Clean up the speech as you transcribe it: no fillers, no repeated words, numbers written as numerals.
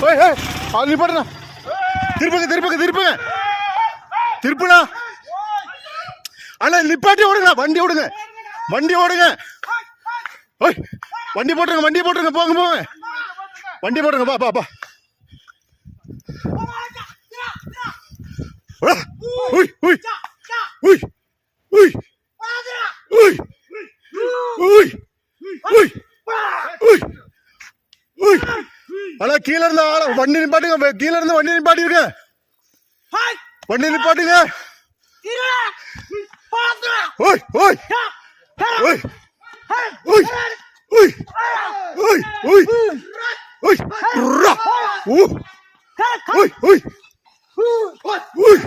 ஓய் ஏய் அது நிப்பாட்டுண்ணா. திருப்புங்க திருப்புண்ணா. அண்ணா நிப்பாட்டி ஓடுங்க, வண்டி ஓடுங்க. ஓய் வண்டி போட்டுருங்க போங்க. வண்டி போட்டுருங்க பா. ஆனா கீழ இருந்த ஆள வண்டி நிப்பாட்டுங்க. கீழ இருந்து வண்டி நிப்பாட்டிருக்க. வண்டி நிப்பாட்டுங்க. ஓய் ஓய் ஓய் ஓய் ஓய் ஓய் ஓய் ஓய் ஓய் ஓய் ஓய்